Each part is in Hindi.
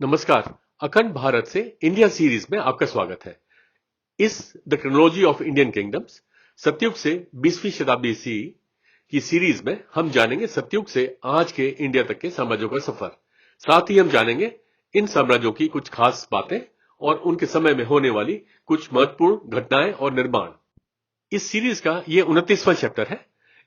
नमस्कार। अखंड भारत से इंडिया सीरीज में आपका स्वागत है। इस the chronology of Indian kingdoms सतयुग से 20वीं शताब्दी सी की सीरीज में हम जानेंगे सतयुग से आज के इंडिया तक के साम्राज्यों का सफर। साथ ही हम जानेंगे इन साम्राज्यों की कुछ खास बातें और उनके समय में होने वाली कुछ महत्वपूर्ण घटनाएं और निर्माण। इस सीरीज का ये 29वां चैप्टर है।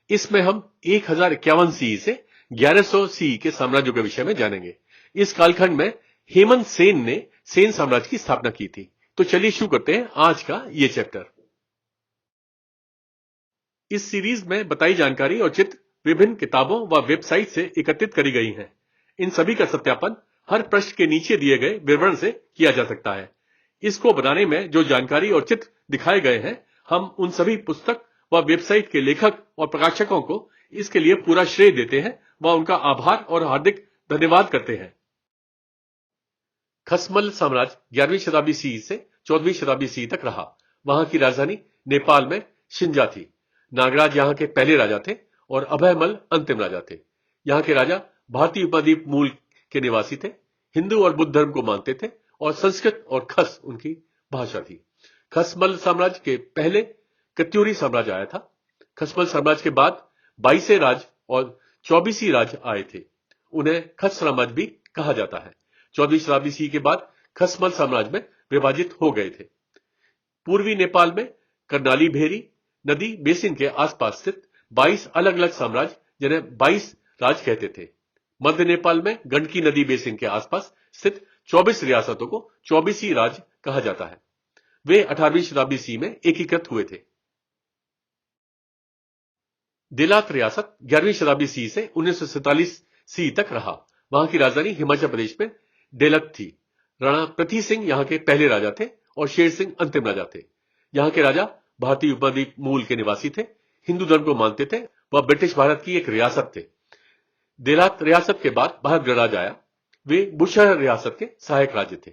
इसमें हम 1051 सी से 1100 सी के साम्राज्यों के विषय में जानेंगे। इस कालखंड में हेमंत सेन ने सेन साम्राज्य की स्थापना की थी। तो चलिए शुरू करते हैं आज का ये चैप्टर। इस सीरीज में बताई जानकारी और चित्र विभिन्न किताबों व वेबसाइट से एकत्रित करी गई हैं। इन सभी का सत्यापन हर पृष्ठ के नीचे दिए गए विवरण से किया जा सकता है। इसको बनाने में जो जानकारी और चित्र दिखाए गए हैं, हम उन सभी पुस्तक व वेबसाइट के लेखक और प्रकाशकों को इसके लिए पूरा श्रेय देते हैं व उनका आभार और हार्दिक धन्यवाद करते हैं। खसमल साम्राज्य 11वीं शताब्दी सी से 14वीं शताब्दी सी तक रहा। वहां की राजधानी नेपाल में शिंजा थी। नागराज यहां के पहले राजा थे और अभयमल अंतिम राजा थे। यहां के राजा भारतीय उपद्वीप मूल के निवासी थे, हिंदू और बुद्ध धर्म को मानते थे और संस्कृत और खस उनकी भाषा थी। खसमल साम्राज्य के पहले कत्यूरी साम्राज्य आया था। खसमल साम्राज्य के बाद 22 राज और 24 राज आए थे। उन्हें खस साम्राज्य भी कहा जाता है। 14वीं शताब्दी सी के बाद खसमल साम्राज्य में विभाजित हो गए थे। पूर्वी नेपाल में कर्णाली भेरी नदी बेसिन के आसपास स्थित 22 अलग अलग साम्राज्य जिन्हें 22 राज कहते थे। मध्य नेपाल में गंडकी नदी बेसिन के आसपास स्थित 24 रियासतों को 24 राज कहा जाता है। वे 18वीं शताब्दी सी में एकीकृत हुए थे। देलात रियासत 11वीं शताब्दी सी से 1947 सी तक रहा। वहां की राजधानी हिमाचल प्रदेश में डेलत थी। राणा पृथ्वी सिंह यहां के पहले राजा थे और शेर सिंह अंतिम राजा थे। यहां के राजा भारतीय उपद्वीप मूल के निवासी थे, हिंदू धर्म को मानते थे, वह ब्रिटिश भारत की एक रियासत थे। देलात रियासत के बाद भारत गणराज आया। वे बुशहर रियासत के सहायक राज्य थे।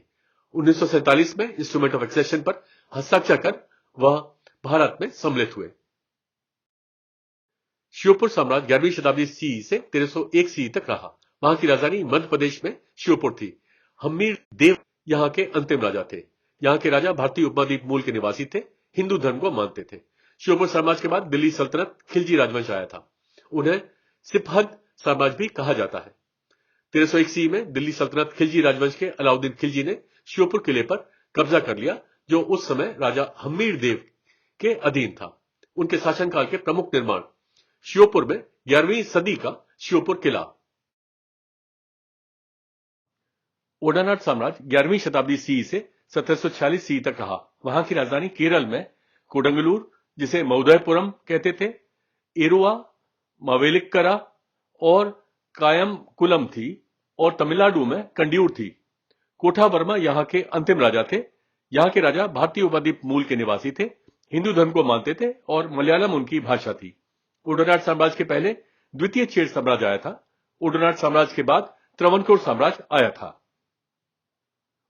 1947 में इंस्ट्रूमेंट ऑफ एक्सेशन पर हस्ताक्षर कर वह भारत में सम्मिलित हुए। श्योपुर साम्राज्य 11वीं शताब्दी सी से 1301 सी तक रहा। वहां की राजधानी मध्य प्रदेश में श्योपुर थी। हम्मीर देव यहां के अंतिम राजा थे। यहां के राजा भारतीय उपद्वीप मूल के निवासी थे, हिंदू धर्म को मानते थे। श्योपुर साम्राज्य के बाद दिल्ली सल्तनत खिलजी राजवंश आया था। उन्हें सिपहद साम्राज्य भी कहा जाता है। 1301 सी में दिल्ली सल्तनत खिलजी राजवंश के अलाउद्दीन खिलजी ने श्योपुर किले पर कब्जा कर लिया, जो उस समय राजा हम्मीर देव के अधीन था। उनके शासनकाल के प्रमुख निर्माण श्योपुर में 11वीं सदी का श्योपुर किला। ओडानाड साम्राज्य 11वीं शताब्दी सी से 1746 सी तक रहा। वहां की राजधानी केरल में कोडंगलूर, जिसे मौदयपुरम कहते थे, एरुआ, मावेलिक्करा और कायमकुलम थी और तमिलनाडु में कंडियूर थी। कोठावर्मा यहां के अंतिम राजा थे। यहां के राजा भारतीय उपद्वीप मूल के निवासी थे, हिंदू धर्म को मानते थे और मलयालम उनकी भाषा थी। ओडानाड साम्राज्य के पहले द्वितीय चेर साम्राज्य आया था। ओडानाड साम्राज्य के बाद त्रवणकोर साम्राज्य आया था।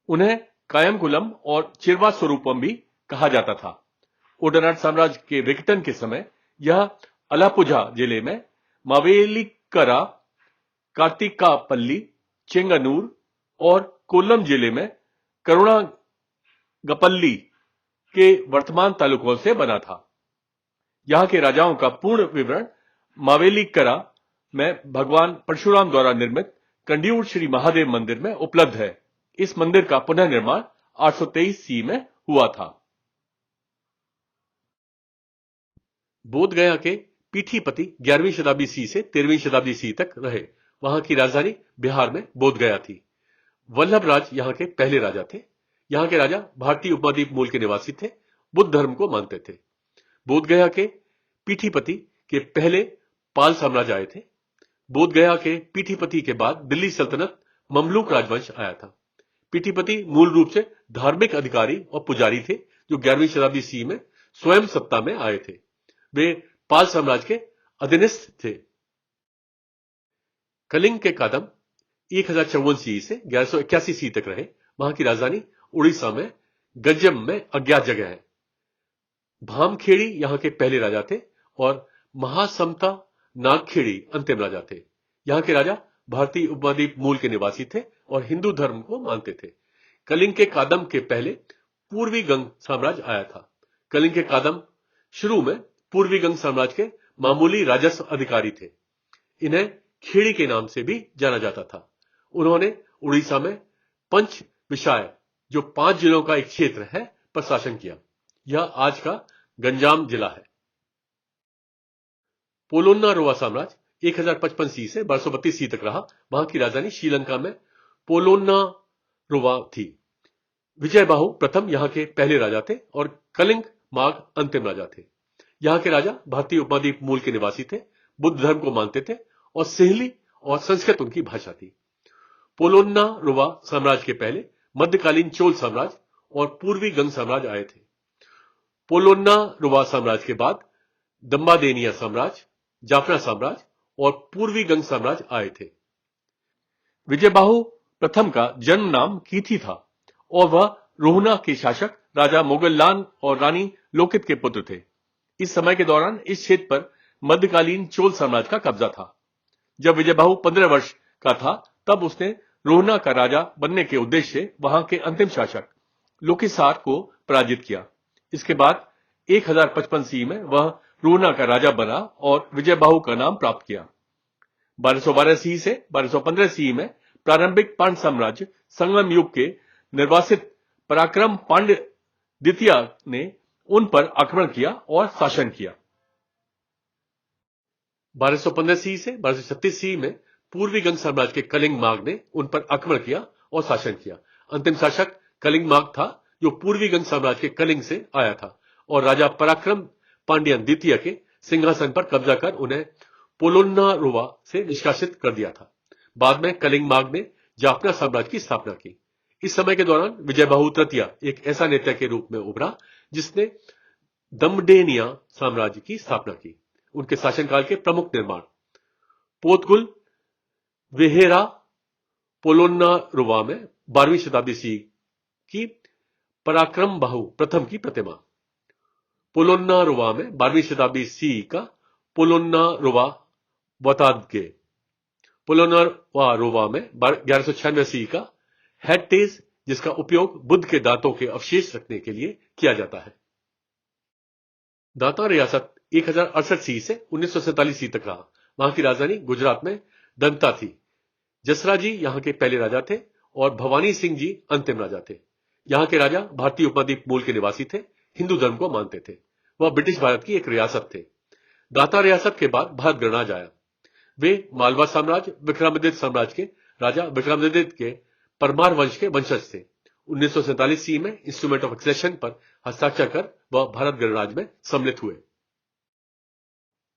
उन्हें कायमकुलम और चिरवा स्वरूपम भी कहा जाता था। ओडानाड साम्राज्य के विघटन के समय यह अलापुझा जिले में मावेलिक्करा, कार्तिकापल्ली, चेंगनूर और कोल्लम जिले में करुणागपल्ली के वर्तमान तालुकों से बना था। यहां के राजाओं का पूर्ण विवरण मावेलिक्करा में भगवान परशुराम द्वारा निर्मित कंडियूर श्री महादेव मंदिर में उपलब्ध है। इस मंदिर का पुनर्निर्माण 823 सी में हुआ था। बोधगया के पीठीपति 11वीं शताब्दी सी से 13वीं शताब्दी सी तक रहे। वहां की राजधानी बिहार में बोधगया थी। वल्लभ राज यहां के पहले राजा थे। यहां के राजा भारतीय उपद्वीप मूल के निवासी थे, बुद्ध धर्म को मानते थे। बोधगया के पीठीपति के पहले पाल साम्राज्य आए थे। बोधगया के पीठीपति के बाद दिल्ली सल्तनत ममलूक राजवंश आया था। पीठीपति मूल रूप से धार्मिक अधिकारी और पुजारी थे, जो 11वीं शताब्दी सी में स्वयं सत्ता में आए थे। वे पाल साम्राज्य के अधीनस्थ थे। कलिंग के कादम 1054 सी से 1181 सी तक रहे। वहां की राजधानी उड़ीसा में गंजम में अज्ञात जगह है। भामखेड़ी यहां के पहले राजा थे और महासमता नागखेड़ी अंतिम राजा थे। यहां के राजा भारतीय उपद्वीप मूल के निवासी थे और हिंदू धर्म को मानते थे। कलिंग के कादम के पहले पूर्वी गंग साम्राज्य आया था। कलिंग के कादम शुरू में पूर्वी गंग साम्राज्य के मामूली राजस्व अधिकारी थे। इन्हें खेड़ी के नाम से भी जाना जाता था। उन्होंने उड़ीसा में पंच विशाय, जो 5 जिलों का एक क्षेत्र है, पर शासन किया। यह आज का गंजाम जिला है। पोलोन्नारोवा साम्राज्य 1055 सी से 1232 सी तक रहा। वहां की राजधानी श्रीलंका में पोलोन्नारोवा थी। विजयबाहु प्रथम यहां के पहले राजा थे और कलिंग माघ अंतिम राजा थे। यहां के राजा भारतीय उपमहाद्वीप मूल के निवासी थे, बुद्ध धर्म को मानते थे और सिंहली और संस्कृत उनकी भाषा थी। पोलोन्नारोवा साम्राज्य के पहले मध्यकालीन चोल साम्राज्य और पूर्वी गंग साम्राज्य आए थे। पोलोन्नारोवा साम्राज्य के बाद दंबादेनिया साम्राज्य, जाफना साम्राज्य और पूर्वी गंग साम्राज्य आए थे। विजयबाहु प्रथम का जन्म नाम कीथी था और वह रोहना के शासक राजा मोगललान और रानी लोकित के पुत्र थे। इस समय के दौरान इस क्षेत्र पर मध्यकालीन चोल साम्राज्य का कब्जा था। जब विजयबाहु 15 वर्ष का था तब उसने रोहना का राजा बनने के उद्देश्य से वहां के अंतिम शासक लोकिसार को पराजित किया। इसके बाद 1055 सी में वह रोहना का राजा बना और विजयबाहु का नाम प्राप्त किया। 1212 सी से 1215 सी में प्रारंभिक पांड्य साम्राज्य संगम युग के निर्वासित पराक्रम पांड्य द्वितीय ने उन पर आक्रमण किया और शासन किया। 1215 सी से 1236 सी में पूर्वी गंग साम्राज्य के कलिंग माघ ने उन पर आक्रमण किया और शासन किया। अंतिम शासक कलिंग माघ था, जो पूर्वी गंग साम्राज्य के कलिंग से आया था और राजा पराक्रम पांड्यन द्वितीय के सिंहासन पर कब्जा कर उन्हें पोलोन्नारोवा से निष्कासित कर दिया था। बाद में कलिंग माघ ने जाफना साम्राज्य की स्थापना की। इस समय के दौरान विजयबाहु तृतीय एक ऐसा नेता के रूप में उभरा जिसने दमडेनिया साम्राज्य की स्थापना की। उनके शासनकाल के प्रमुख निर्माण पोतगुल वेहेरा पोलोन्नारोवा में 12वीं शताब्दी सी की पराक्रम बाहु प्रथम की प्रतिमा, पोलोन्नारोवा में 12वीं शताब्दी सी का पोलोन्नारोवा वतादगे, पोलोन्नारोवा में 1196 सी का हेडटेज, जिसका उपयोग बुद्ध के दांतों के अवशेष रखने के लिए किया जाता है। दांता रियासत 1068 सी से 1947 सी तक रहा। वहां की राजधानी गुजरात में दंता थी। जसरा जी यहां के पहले राजा थे और भवानी सिंह जी अंतिम राजा थे। यहां के राजा भारतीय उपमहाद्वीप मूल के निवासी थे, हिंदू धर्म को मानते थे। वह ब्रिटिश भारत की एक रियासत थे। दाता रियासत के बाद भारत गणराज आया। वे मालवा साम्राज्य विक्रमादित्य साम्राज्य के राजा विक्रमादित्य के परमार वंश के वंशज थे। 1947 सी में इंस्ट्रूमेंट ऑफ एक्सेशन पर हस्ताक्षर कर वह भारत गणराज में सम्मिलित हुए।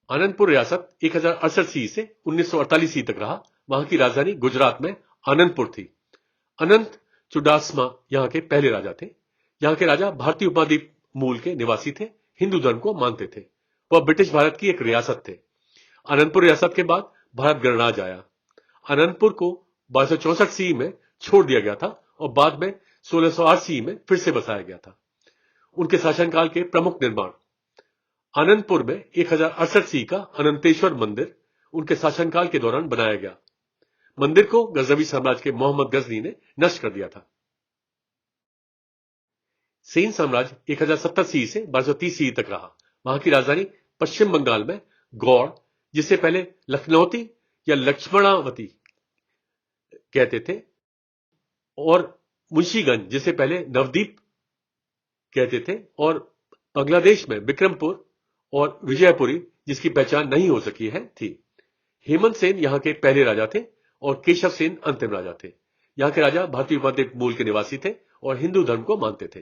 आनंदपुर रियासत 1068 सी से 1948 सी तक रहा। वहां की राजधानी गुजरात में आनंदपुर थी। अनंत चुडासमा यहां के पहले राजा थे। यहां के राजा भारतीय उपमहाद्वीप मूल के निवासी थे, हिंदू धर्म को मानते थे। वह ब्रिटिश भारत की एक रियासत थे। आनंदपुर रियासत के बाद भारत गणराज आया। आनंदपुर को 1264 सी में छोड़ दिया गया था और बाद में 1608 सी में फिर से बसाया गया था। उनके शासनकाल के प्रमुख निर्माण आनंदपुर में 1068 सी का अनंतेश्वर मंदिर उनके शासनकाल के दौरान बनाया गया। मंदिर को गजनवी साम्राज्य के मोहम्मद गजनी ने नष्ट कर दिया था। सेन साम्राज्य 1070 सी से 1230 सी तक रहा। वहां की राजधानी पश्चिम बंगाल में गौड़, जिसे पहले लखनौती या लक्ष्मणावती कहते थे, और मुंशीगंज, जिसे पहले नवदीप कहते थे, और बांग्लादेश में बिक्रमपुर और विजयपुरी, जिसकी पहचान नहीं हो सकी है, थी। हेमंत सेन यहां के पहले राजा थे और केशव सेन अंतिम राजा थे। यहां के राजा भारतीय उपमहाद्वीप मूल के निवासी थे और हिंदू धर्म को मानते थे।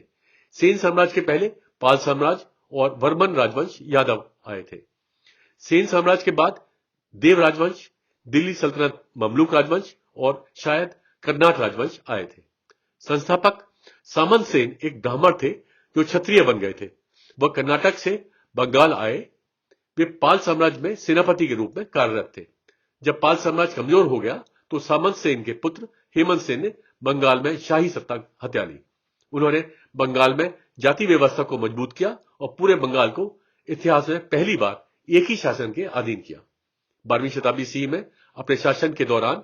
सेन साम्राज्य के पहले पाल साम्राज्य और वर्मन राजवंश यादव आए थे। सेन साम्राज्य के बाद देव राजवंश, दिल्ली सल्तनत ममलूक राजवंश और शायद कर्नाट राजवंश आए थे। संस्थापक सामंत सेन एक ब्राह्मण थे जो क्षत्रिय बन गए थे। वह कर्नाटक से बंगाल आए। वे पाल साम्राज्य में सेनापति के रूप में कार्यरत थे। जब पाल साम्राज्य कमजोर हो गया तो सामंत सेन के पुत्र हेमंत सेन ने बंगाल में शाही सत्ता हत्या ली। उन्होंने बंगाल में जाति व्यवस्था को मजबूत किया और पूरे बंगाल को इतिहास में पहली बार एक ही शासन के अधीन किया। 12वीं शताब्दी सी में अपने शासन के दौरान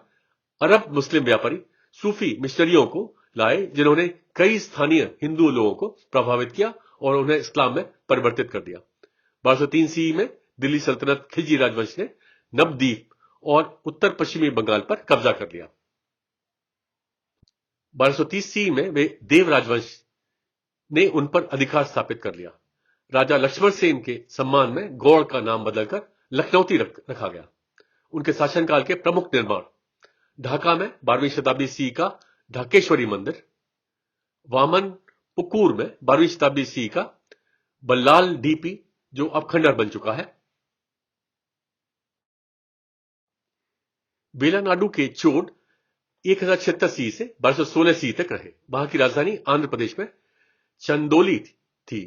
अरब मुस्लिम व्यापारी सूफी मिशनरियों को लाए, जिन्होंने कई स्थानीय हिंदू लोगों को प्रभावित किया और उन्हें इस्लाम में परिवर्तित कर दिया। 1203 सी में दिल्ली सल्तनत खिलजी राजवंश ने नवद्वीप और उत्तर पश्चिमी बंगाल पर कब्जा कर लिया। 1230 सी में वे देव राजवंश ने उन पर अधिकार स्थापित कर लिया। राजा लक्ष्मण सेन के सम्मान में गौड़ का नाम बदलकर लखनौती रखा गया। उनके शासनकाल के प्रमुख निर्माण: ढाका में 12वीं शताब्दी सी का ढाकेश्वरी मंदिर, वामनपुकुर में 12वीं शताब्दी सी का बल्लाल डीपी जो अब खंडर बन चुका है। वेलानाडु के चोड 1076 सी से 1216 सी तक रहे। वहां की राजधानी आंध्र प्रदेश में चंदोली थी।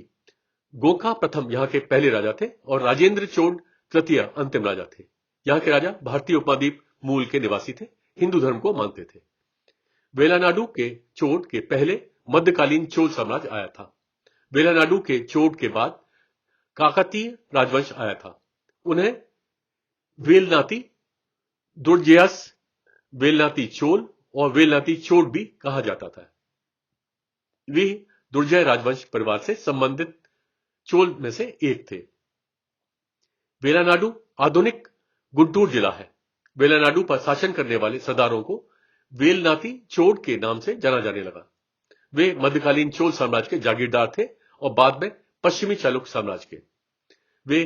गोखा प्रथम यहां के पहले राजा थे और राजेंद्र चोड तृतीय अंतिम राजा थे। यहां के राजा भारतीय उपमहाद्वीप मूल के निवासी थे, हिंदू धर्म को मानते थे। वेलानाडु के चोड के पहले मध्यकालीन चोल साम्राज्य आया था। वेलानाडु के चोड के बाद काकतीय राजवंश आया था। उन्हें वेलनाती दुर्जयस, वेलनाती चोल और वेलनाती चोड भी कहा जाता था। वे दुर्जय राजवंश परिवार से संबंधित चोल में से एक थे। वेलानाडु आधुनिक गुंटूर जिला है। वेलानाडु पर शासन करने वाले सरदारों को वेलनाती चोड के नाम से जाना जाने लगा। वे मध्यकालीन चोल साम्राज्य के जागीरदार थे और बाद में पश्चिमी चालुक्य साम्राज्य के। वे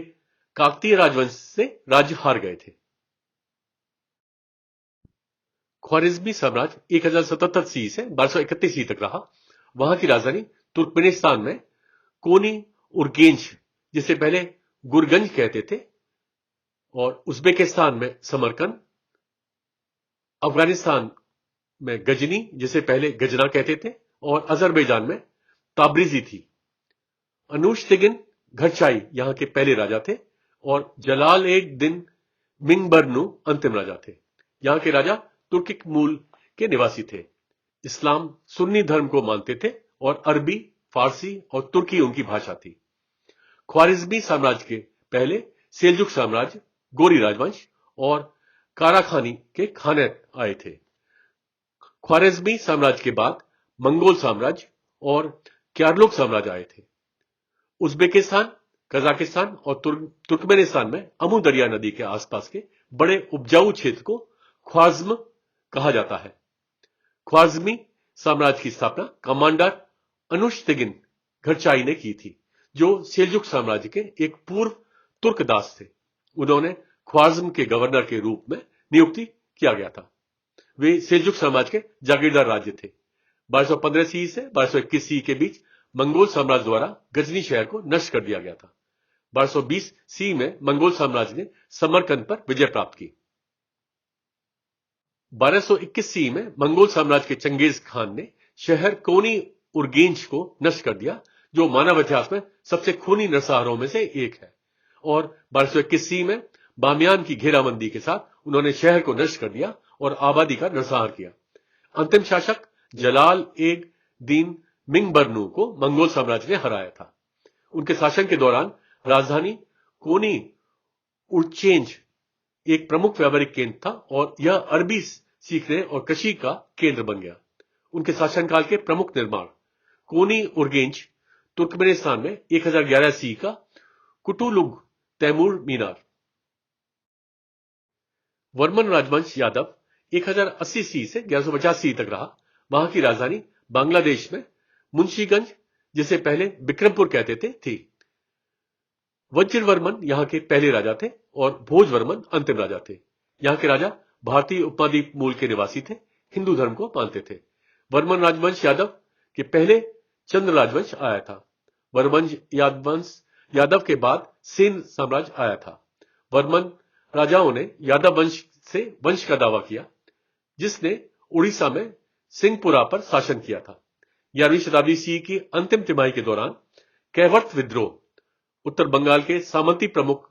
काकतीय राजवंश से राज्य हार गए थे। ख्वारिज्मी साम्राज्य 1077 सी से 1231 सी तक रहा। वहां की राजधानी तुर्कमेनिस्तान में कोनी उर्गेंज, जिसे पहले गुरगंज कहते थे, और उज्बेकिस्तान में समरकंद, अफगानिस्तान में गजनी, जिसे पहले गजना कहते थे, और अजरबैजान में ताब्रिजी थी। अनुशतिगिन घरचाई यहां के पहले राजा थे और जलाल एग दिन मिंगबरनू अंतिम राजा थे। यहां के राजा तुर्किक मूल के निवासी थे। इस्लाम सुन्नी धर्म को मानते थे और अरबी, फारसी और तुर्की उनकी भाषा थी। ख्वारिज्मी साम्राज्य के पहले सेल्जुक साम्राज्य, गोरी राजवंश और काराखानी के खानेत आए थे। ख्वारिज्मी साम्राज्य के बाद मंगोल साम्राज्य और क्यारलुक साम्राज्य आए थे। उज्बेकिस्तान, कजाकिस्तान और तुर्कमेनिस्तान में अमू दरिया नदी के आसपास के बड़े उपजाऊ क्षेत्र को ख्वाज्म कहा जाता है। ख्वाज्मी साम्राज्य की स्थापना कमांडर अनुशतिगिन घरचाई ने की थी, जो सेल्जुक साम्राज्य के एक पूर्व तुर्क दास थे। उन्होंने ख्वाज्म के गवर्नर के रूप में नियुक्ति किया गया था। वे सेल्जुक साम्राज्य के जागीरदार राज्य थे। 1215 सी से 1221 सी के बीच मंगोल साम्राज्य द्वारा गजनी शहर को नष्ट कर दिया गया था। 1220 सी में मंगोल साम्राज्य ने समरकंद पर विजय प्राप्त की। 1221 सी में मंगोल साम्राज्य के चंगेज खान ने शहर कोनी उर्गेंज को नष्ट कर दिया, जो मानव इतिहास में सबसे खूनी नरसंहारों में से एक है। और 1221 सी में बामियान की घेराबंदी के साथ उन्होंने शहर को नष्ट कर दिया और आबादी का नरसंहार किया। अंतिम शासक जलाल एग दीन मिंगबरनू को मंगोल साम्राज्य ने हराया था। उनके शासन के दौरान राजधानी कोनी उर्चेंज एक प्रमुख व्यापारिक केंद्र था और यह अरबी सीखने और कृषि का केंद्र बन गया। उनके शासनकाल के प्रमुख निर्माण: कोनी उर्गेंज तुर्कमेनिस्तान में 1011 सी का कुटुलुग तैमूर मीनार। वर्मन राजवंश यादव 1080 सी से 1150 सी तक रहा। वहां की राजधानी बांग्लादेश में मुंशीगंज, जिसे पहले बिक्रमपुर कहते थे, थी। वज्रवर्मन यहां के पहले राजा थे और भोजवर्मन अंतिम राजा थे। यहां के राजा भारतीय उपमहाद्वीप मूल के निवासी थे, हिंदू धर्म को मानते थे। वर्मन राजवंश यादव के पहले चंद्र राजवंश आया था। वर्मन यादव के बाद सेन साम्राज्य आया था। वर्मन राजाओं ने यादव वंश से वंश का दावा किया, जिसने उड़ीसा में सिंहपुरा पर शासन किया था। 11वीं शताब्दी सी की अंतिम तिमाही के दौरान कैवर्त विद्रोह, उत्तर बंगाल के सामंती प्रमुख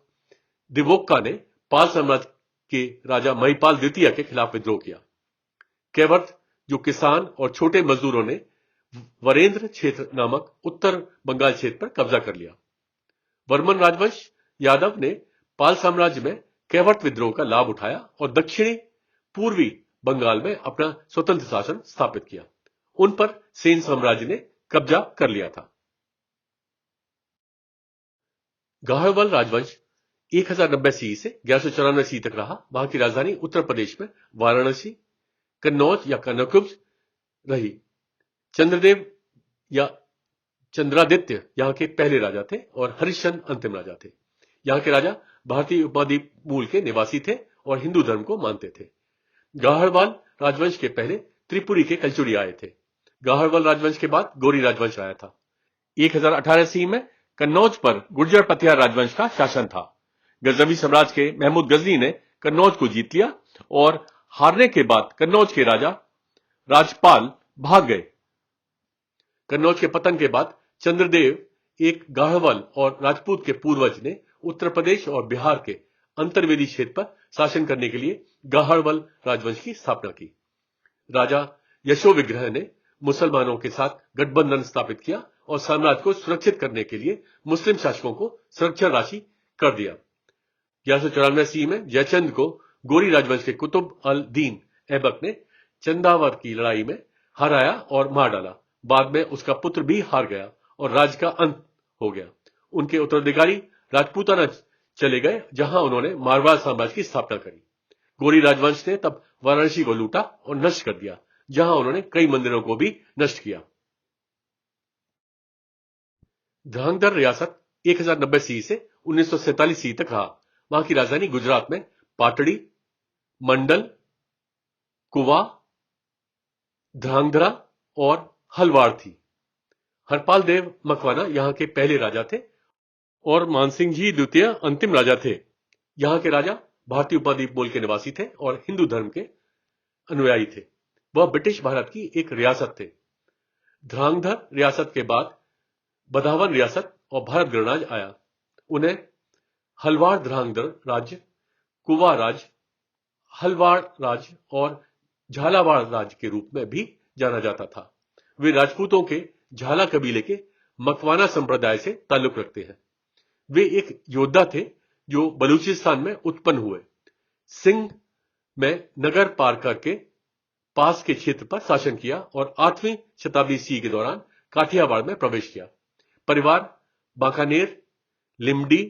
दिवोक्का ने पाल साम्राज्य के राजा महिपाल द्वितीय के खिलाफ विद्रोह किया। कैवर्त, जो किसान और छोटे मजदूरों ने वरेंद्र क्षेत्र नामक उत्तर बंगाल क्षेत्र पर कब्जा कर लिया। वर्मन राजवंश यादव ने पाल साम्राज्य में कैवर्त विद्रोह का लाभ उठाया और दक्षिणी पूर्वी बंगाल में अपना स्वतंत्र शासन स्थापित किया। उन पर सेन साम्राज्य ने कब्जा कर लिया था। गाहड़वाल राजवंश 1090 सी से 1194 सी तक रहा। वहां की राजधानी उत्तर प्रदेश में वाराणसी, कन्नौज या कनकउब्ज रही। चंद्रदेव या चंद्रादित्य यहां के पहले राजा थे और हरिश्चंद्र अंतिम राजा थे। यहां के राजा भारतीय उपद्वीप मूल के निवासी थे और हिंदू धर्म को मानते थे। गाहड़वाल राजवंश के पहले त्रिपुरी के कलचुरी आए थे। गाहड़वाल राजवंश के बाद गौरी राजवंश आया था। 1018 सी में कन्नौज पर गुर्जर पथियार राजवंश का शासन था। गजनवी साम्राज्य के महमूद गजनी ने कन्नौज को जीत लिया और हारने के बाद कन्नौज के राजा राजपाल भाग गए। कन्नौज के पतन के बाद चंद्रदेव एक गाहड़वाल और राजपूत के पूर्वज ने उत्तर प्रदेश और बिहार के अंतर्वेदी क्षेत्र पर शासन करने के लिए गाहड़वाल राजवंश की स्थापना की। राजा यशोविग्रह ने मुसलमानों के साथ गठबंधन स्थापित किया और साम्राज्य को सुरक्षित करने के लिए मुस्लिम शासकों को संरक्षण राशि कर दिया। 1194 सी में जयचंद को गोरी राजवंश के कुतुब अल दीन ऐबक ने चंदावर की लड़ाई में हराया और मार डाला। बाद में उसका पुत्र भी हार गया और राज्य का अंत हो गया। उनके उत्तराधिकारी राजपूताना चले गए, जहां उन्होंने मारवाड़ साम्राज्य की स्थापना करी। गोरी राजवंश ने तब वाराणसी को लूटा और नष्ट कर दिया, जहां उन्होंने कई मंदिरों को भी नष्ट किया। ध्रांगधर रियासत 1090 सी से 1947 सी तक रहा। वहां की राजधानी गुजरात में पाटड़ी, मंडल, कुवा, ध्रांगध्रा और हलवाड़ थी। हरपाल देव मकवाना यहां के पहले राजा थे और मानसिंह जी द्वितीय अंतिम राजा थे। यहां के राजा भारतीय उपद्वीप मूल के निवासी थे और हिंदू धर्म के अनुयायी थे। वह ब्रिटिश भारत की एक रियासत थे। ध्रांगधर रियासत के बाद बधावन रियासत और भारत गणराज्य आया। उन्हें हलवाड़ ध्रांगधर राज्य, कुवा राज्य, हलवाड़ राज्य और झालावाड़ राज्य के रूप में भी जाना जाता था। वे राजपूतों के झाला कबीले के मकवाना संप्रदाय से ताल्लुक रखते हैं। वे एक योद्धा थे जो बलूचिस्तान में उत्पन्न हुए। सिंध में नगर पार करके पास के क्षेत्र पर शासन किया और 8वीं शताब्दी सी के दौरान काठियावाड़ में प्रवेश किया। परिवार बांकानेर, लिमडी,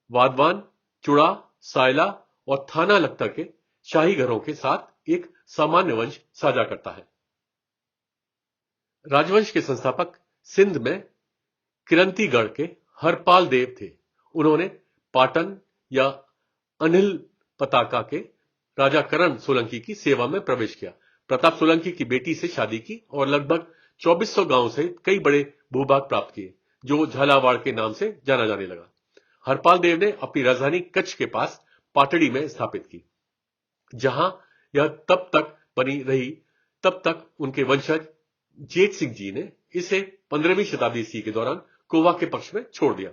वाधवान, चुड़ा, सायला और थाना लखतर के शाही घरों के साथ एक सामान्य वंश साझा करता है। राजवंश के संस्थापक सिंध में किरंतीगढ़ के हरपाल देव थे। उन्होंने पाटन या अनिल पताका के राजा करण सोलंकी की सेवा में प्रवेश किया। प्रताप सोलंकी की बेटी से शादी की और लगभग 2400 गांव सहित कई बड़े भूभाग प्राप्त किए, जो झालावाड़ के नाम से जाना जाने लगा। हरपाल देव ने अपनी राजधानी कच्छ के पास पाटड़ी में स्थापित की। जहां यह तब तक बनी रही, तब तक उनके वंशज जेठ सिंह जी ने इसे 15वीं शताब्दी सी के दौरान कोवा के पक्ष में छोड़ दिया।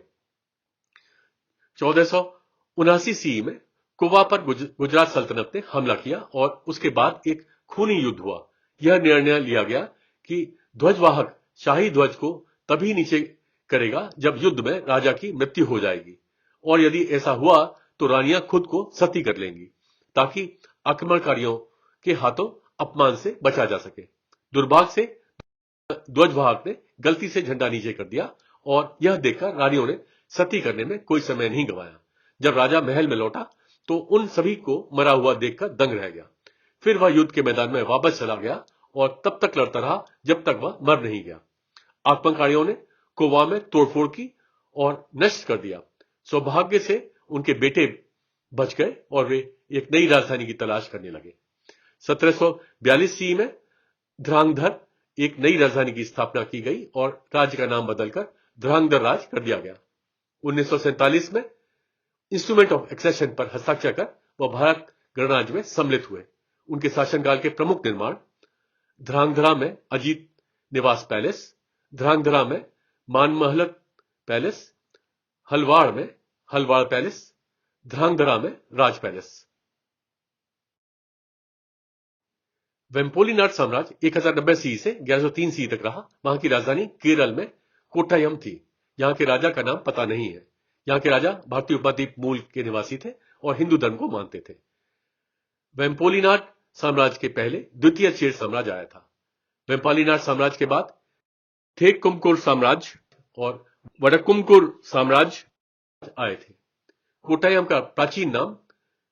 1479 सी में कोवा पर गुजरात सल्तनत ने हमला किया और उसके बाद एक खूनी युद्ध हुआ। यह निर्णय लिया गया कि ध्वजवाहक शाही ध्वज को तभी नीचे करेगा जब युद्ध में राजा की मृत्यु हो जाएगी, और यदि ऐसा हुआ तो रानियां खुद को सती कर लेंगी, ताकि आक्रमणकारियों के हाथों अपमान से बचा जा सके। दुर्भाग्य से ध्वजवाहक ने गलती से झंडा नीचे कर दिया और यह देखकर रानियों ने सती करने में कोई समय नहीं गंवाया। जब राजा महल में लौटा तो उन सभी को मरा हुआ देखकर दंग रह गया। फिर वह युद्ध के मैदान में वापस चला गया और तब तक लड़ता रहा जब तक वह मर नहीं गया। आक्रमणकारियों ने कोवा में तोड़फोड़ की और नष्ट कर दिया। सौभाग्य से उनके बेटे बच गए और वे एक नई राजधानी की तलाश करने लगे। 1742 सी में ध्रांगधर एक नई राजधानी की स्थापना की गई और राज्य का नाम बदलकर ध्रांगधर राज कर दिया गया। 1947 में इंस्ट्रूमेंट ऑफ एक्सेशन पर हस्ताक्षर कर वह भारत गणराज्य में सम्मिलित हुए। उनके शासनकाल के प्रमुख निर्माण ध्रांगध्रा में अजीत निवास पैलेस, ध्रांगध्रा में मानमहलत पैलेस, हलवाड़ में हलवाड़ पैलेस, ध्रांगध्रा में राज पैलेस। वेम्पोलीनाड साम्राज्य 1090 सी से 1103 सी तक रहा। वहां की राजधानी केरल में कोट्टायम थी। यहां के राजा का नाम पता नहीं है। यहां के राजा भारतीय उपद्वीप मूल के निवासी थे और हिंदू धर्म को मानते थे। वेम्पोलीनाड साम्राज्य के पहले द्वितीय चेर साम्राज्य आया था। वेम्पालीनाड साम्राज्य के बाद थेक्कुमकुर साम्राज्य और वडक्कुमकुर साम्राज्य आए थे। कोट्टायम का प्राचीन नाम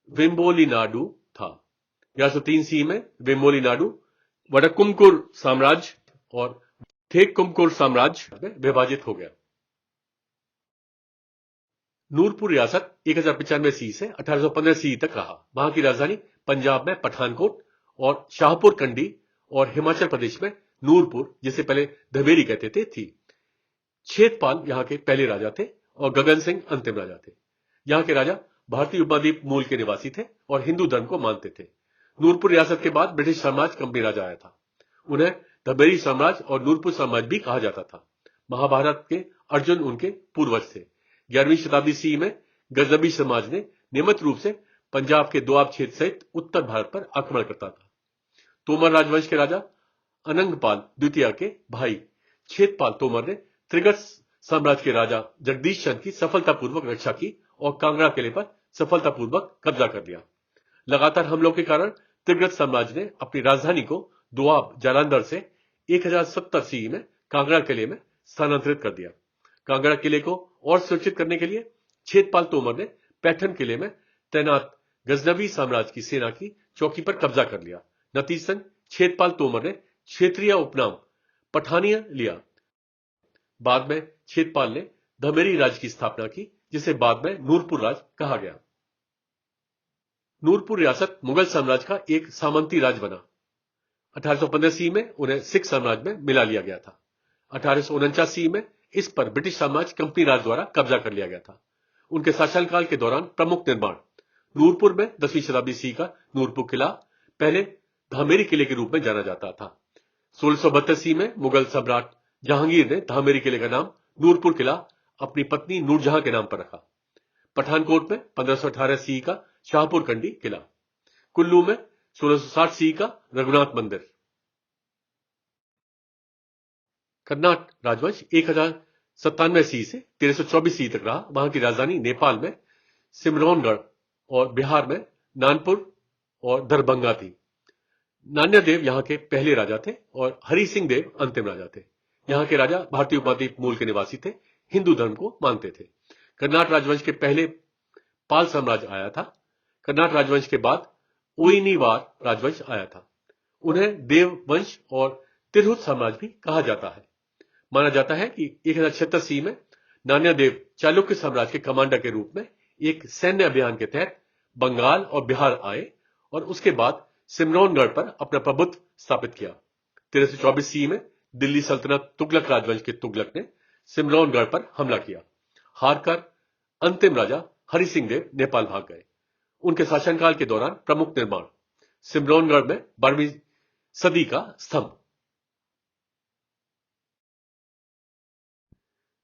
वेम्बोलीनाडु था। 1103 सी में वेम्बोलीनाडु वडक्कुमकुर साम्राज्य और थेक्कुमकुर साम्राज्य में विभाजित हो गया। नूरपुर रियासत 1095 सी से 1815 सी तक रहा। वहां की राजधानी पंजाब में पठानकोट और शाहपुर कंडी और हिमाचल प्रदेश में नूरपुर, जिसे पहले धवेरी कहते थे, थी। छेतपाल यहां के पहले राजा थे और गगन सिंह अंतिम राजा थे। यहां के राजा भारतीय उपद्वीप मूल के निवासी थे और हिंदू धर्म को मानते थे। नूरपुर रियासत के बाद ब्रिटिश साम्राज्य कंपनी राजा आया था। उन्हें धबेरी साम्राज्य और नूरपुर साम्राज्य भी कहा जाता था। महाभारत के अर्जुन उनके पूर्वज थे। 11वीं शताब्दी सी में गजनबी समाज ने नियमित रूप से पंजाब के दोआब क्षेत्र सहित उत्तर भारत पर आक्रमण करता था। तोमर राजवंश के राजा अनंगपाल द्वितीय के भाई छेतपाल तोमर ने त्रिगढ़ साम्राज्य के राजा जगदीश चंद की सफलतापूर्वक रक्षा की और कांगड़ा किले पर सफलतापूर्वक कब्जा कर लिया। लगातार हमलों के कारण त्रिगढ़ साम्राज्य ने अपनी राजधानी को दोआब जालंधर से 1070 सी में कांगड़ा किले में स्थानांतरित कर दिया। कांगड़ा किले को और सुरक्षित करने के लिए छेतपाल तोमर ने पैठन किले में तैनात गजनवी साम्राज्य की सेना की चौकी पर कब्जा कर लिया। नतीजतन छेतपाल तोमर ने क्षेत्रीय उपनाम पठानिया लिया। बाद में छेतपाल ने धमेरी राज्य की स्थापना की, जिसे बाद में नूरपुर राज्य कहा गया। नूरपुर रियासत मुगल साम्राज्य का एक सामंती राज्य बना। 1815 सी में उन्हें सिख साम्राज्य में मिला लिया गया था। 1849 सी में इस पर ब्रिटिश साम्राज्य कंपनी राज द्वारा कब्जा कर लिया गया था। उनके शासनकाल के दौरान प्रमुख निर्माण नूरपुर में 10वीं शताब्दी सी का नूरपुर किला पहले धामेरी किले के रूप में जाना जाता था। 1672 सी में मुगल सम्राट जहांगीर ने धामेरी किले का नाम नूरपुर किला अपनी पत्नी नूरजहां के नाम पर रखा। पठानकोट में 1518 सी का शाहपुर कंडी किला, कुल्लू में 1660 सी का रघुनाथ मंदिर। कर्नाट राजवंश 1097 सी से 1324 सी तक रहा। वहां की राजधानी नेपाल में सिमरौनगढ़ और बिहार में नानपुर और दरभंगा थी। नान्या देव यहां के पहले राजा थे और हरि सिंह देव अंतिम राजा थे। यहां के राजा भारतीय उपद्वीप मूल के निवासी थे, हिंदू धर्म को मानते थे। कर्नाट राजवंश के पहले पाल साम्राज्य आया था। कर्नाट राजवंश के बाद ओइनीवार राजवंश आया था। उन्हें देव वंश और तिरहुत साम्राज्य भी कहा जाता है। माना जाता है कि 1076 सी में नान्या देव चालुक्य साम्राज्य के कमांडर के रूप में एक सैन्य अभियान के तहत बंगाल और बिहार आए और उसके बाद सिमरौनगढ़ पर अपना प्रभुत्व स्थापित किया। 1324 सी में दिल्ली सल्तनत तुगलक राजवंश के तुगलक ने सिमरौनगढ़ पर हमला किया। हारकर अंतिम राजा हरि सिंह देव नेपाल भाग गए। उनके शासनकाल के दौरान प्रमुख निर्माण सिमरौनगढ़ में 12वीं सदी का स्तंभ।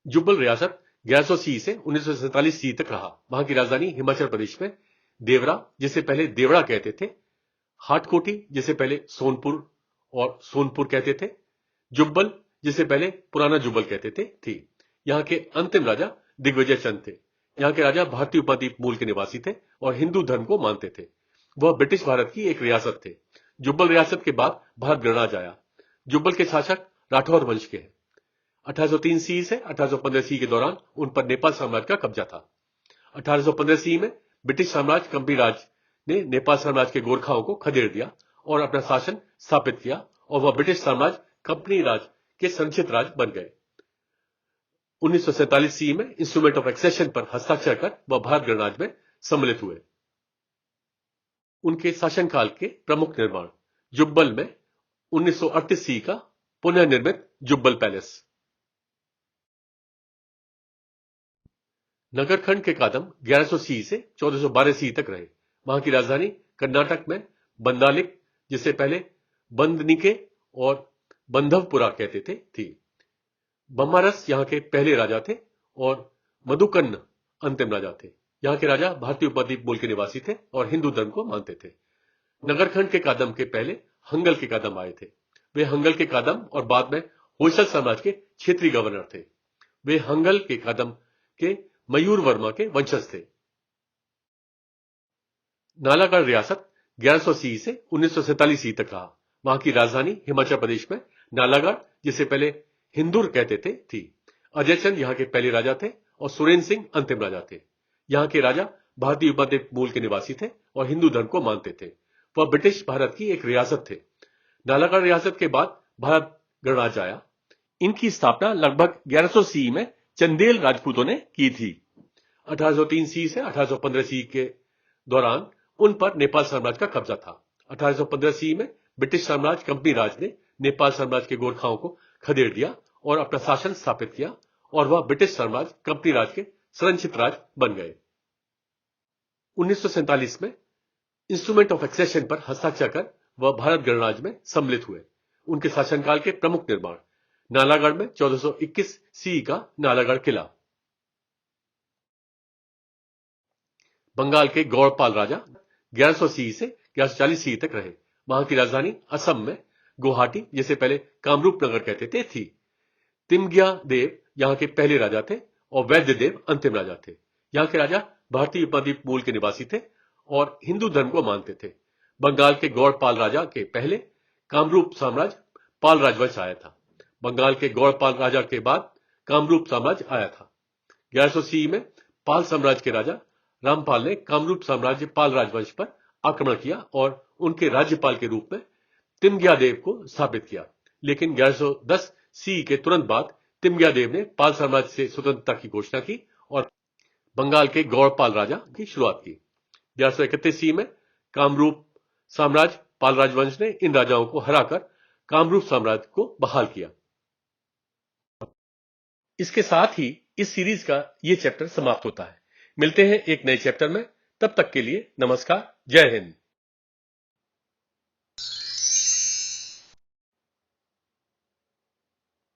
जुब्बल रियासत 1100 सी से 1947 सी तक रहा। वहां की राजधानी हिमाचल प्रदेश में देवरा, जिसे पहले देवड़ा कहते थे, हाटकोटी, जिसे पहले सोनपुर और सोनपुर कहते थे, जुब्बल, जिसे पहले पुराना जुब्बल कहते थे, थी। यहां के अंतिम राजा दिग्विजय चंद थे। यहां के राजा भारतीय उपद्वीप मूल के निवासी थे और हिंदू धर्म को मानते थे। वह ब्रिटिश भारत की एक रियासत थे। जुब्बल रियासत के बाद भारत गणराज्य आया। जुब्बल के शासक राठौर वंश के हैं। 1803 सी से 1815 सी के दौरान उन पर नेपाल साम्राज्य का कब्जा था। 1815 सी में ब्रिटिश साम्राज्य कंपनी राज ने नेपाल साम्राज्य के गोरखाओं को खदेड़ दिया और अपना शासन स्थापित किया और वह ब्रिटिश साम्राज्य कंपनी राज के संक्षिप्त राज बन गए। 1947 सी में इंस्ट्रूमेंट ऑफ एक्सेशन पर हस्ताक्षर कर वह भारत गणराज्य में सम्मिलित हुए। उनके शासनकाल के प्रमुख निर्माण जुब्बल में 1938 सी का पुनः निर्मित जुब्बल पैलेस। नगरखंड के कादम 1100 सी से 1412 सी तक रहे। वहां की राजधानी कर्नाटक में बंदालिक, जिसे पहले बंदनिके और बंधवपुरा कहते थे, थी। बम्मारस यहां के पहले राजा थे और मधुकन्न अंतिम राजा थे। यहां के राजा भारतीय उपद्वीप मूल के निवासी थे और हिंदू धर्म को मानते थे। नगरखंड के कादम के पहले हंगल के कादम आए थे। वे हंगल के कादम और बाद में होयसल साम्राज्य के क्षेत्रीय गवर्नर थे। वे हंगल के कादम के मयूर वर्मा के वंशज थे। नालागढ़ रियासत 1180 से 1947 तक रहा। वहां की राजधानी हिमाचल प्रदेश में नालागढ़, जिसे पहले हिंदूर कहते थे, थी। अजय चंद यहाँ के पहले राजा थे और सुरेंद्र सिंह अंतिम राजा थे। यहाँ के राजा भारतीय उपद्वीप मूल के निवासी थे और हिंदू धर्म को मानते थे। वह ब्रिटिश भारत की एक रियासत थे। नालागढ़ रियासत के बाद भारत गणराज्य आया। इनकी स्थापना लगभग 1100 सी में चंदेल राजपूतों ने की थी। 1803 सी से 1815 सी के दौरान उन पर नेपाल साम्राज्य का कब्जा था। 1815 सी में ब्रिटिश साम्राज्य कंपनी राज ने नेपाल साम्राज्य के गोरखाओं को खदेड़ दिया और अपना शासन स्थापित किया और वह ब्रिटिश साम्राज्य कंपनी राज के संरक्षित राज्य बन गए। 1947 में इंस्ट्रूमेंट ऑफ एक्सेशन पर हस्ताक्षर कर वह भारत गणराज्य में सम्मिलित हुए। उनके शासनकाल के प्रमुख निर्माण नालागढ़ में 1421 सी का नालागढ़ किला, बंगाल के गौड़पाल राजा 1100 सी से 1140 सी तक रहे। वहां की राजधानी असम में गुवाहाटी, जिसे पहले कामरूप नगर कहते थे, थी। तिमग्या देव यहाँ के पहले राजा थे और वैद्य देव अंतिम राजा थे। यहाँ के राजा भारतीय उपद्वीप मूल के निवासी थे और हिंदू धर्म को मानते थे। बंगाल के गौड़पाल राजा के पहले कामरूप साम्राज्य पाल राजवंश आया था। बंगाल के गौड़पाल राजा के बाद कामरूप साम्राज्य आया था। 1100 सी में पाल साम्राज्य के राजा रामपाल ने कामरूप साम्राज्य पाल राजवंश पर आक्रमण किया और उनके राज्यपाल के रूप में तिमग्या देव को स्थापित किया। लेकिन 1110 सी के तुरंत बाद तिमग्या देव ने पाल साम्राज्य से स्वतंत्रता की घोषणा की और बंगाल के गौड़पाल राजा की शुरुआत की। 1131 सी में कामरूप साम्राज्य पाल राजवंश ने इन राजाओं को हराकर कामरूप साम्राज्य को बहाल किया। इसके साथ ही इस सीरीज का ये चैप्टर समाप्त होता है। मिलते हैं एक नए चैप्टर में। तब तक के लिए नमस्कार, जय हिंद।